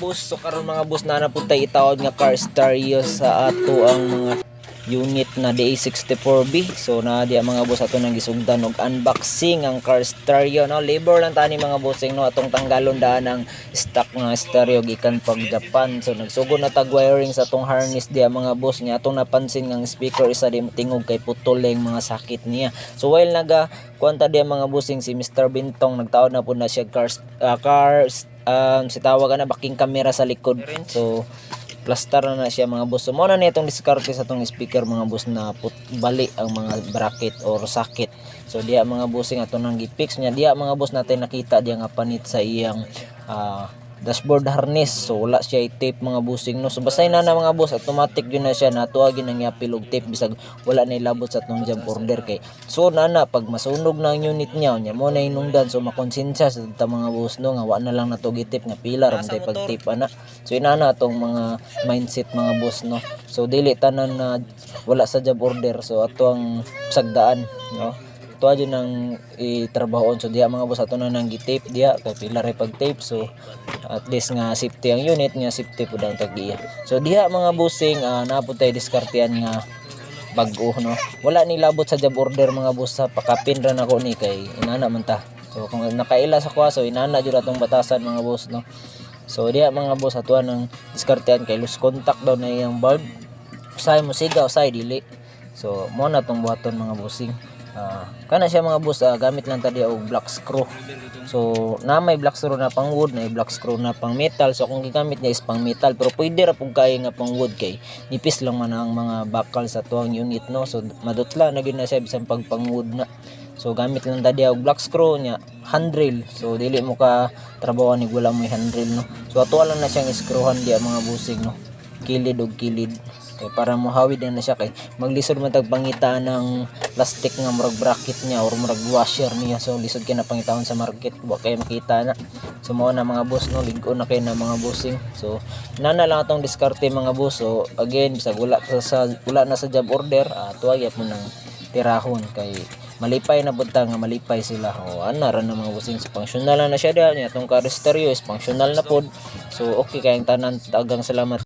boss, so karon mga boss na napuntay itawad nga car stereo sa ato ang mga unit na DA64B. So na diya mga boss ato nang gisugdan og unboxing ang car stereo no. Labor lang tani mga bossing no, atong tanggalon daan ang stock nga stereo gikan pag Japan. So nagsugod na tag wiring sa atong harness diya mga boss niya. Atong napansin nga spekar isa di tingog kay putol lang mga sakit niya. So while naga kuanta diya mga bossing si Mr. Bintong nagtaod na po na siya si tawag na baking camera sa likod. So plaster na siya mga boss. So muna na itong diskarte sa itong speaker mga boss na bali ang mga bracket or socket. So diya mga bossing ato nang gipix niya. Diya mga boss natin nakita diya nga panit sa iyang dashboard harness. So wala siya i-tape mga bossing no. So basay na mga boss, automatic yun na siya natuagin nang yapil og tape bisag wala na ilabot sa atong job order kay. So nana pag masunog na ang unit niya nya mo na inungdan, so makonsensya sa mga boss no nga wa na lang nato gitip nga pila ra tay pag tape ana. So inana atong mga mindset mga boss no. So dili tanan na wala sa job order, so ato ang sagdaan no. Ito adyo nang itrabahon. So diya mga boss ato na nang gitape diya kay pila ray pag tape. So at least nga safety ang unit nga, safety pud ang tag-iya. So diha mga bossing napud tay diskartehan nga bag-o no. Wala ni labot sa job order mga boss, sa pakapin ra nako ni kay inana man ta. So kung nakaila sa kwaso inana jud atong batasan mga boss no. So diha mga boss ato nang diskartehan kay loose contact daw na iyang bulb. Usay mo siga, usay dili. So mo na tong buhaton mga bossing. Kana siya mga boss, gamit lang tadi og black screw. So na may black screw na pang wood, na black screw na pang metal. So kung gigamit niya is pang metal, pero pwede ra pug kay nga pang wood kay nipis lang man ang mga bakal sa tuang unit no. So madutla na gyud na siya bisan pag pang wood na. So gamit lang tadi og black screw nya handrail. So dili mo ka trabaho ni wala mo handrail no. So ato lang na siyang screwhan diya mga bossing no, kilid og kilid. Kay para mohawid na siya kay maglisod man tag pangita ng plastic nga murag bracket niya or murag washer niya. So lisod kay na pangitahon sa market, wa kay makita na. So mao na mga boss no, ligo na kay na mga bossing. So nana lang atong diskarte mga boss. So again bisag wala na sa job order, tuwag mo nang tirahon kay malipay na bunta nga malipay sila. O ana ra na mga bossing, so functional na siya diha niya. Tong car stereo is functional na pod. So okay kay ang tanan, tagang salamat.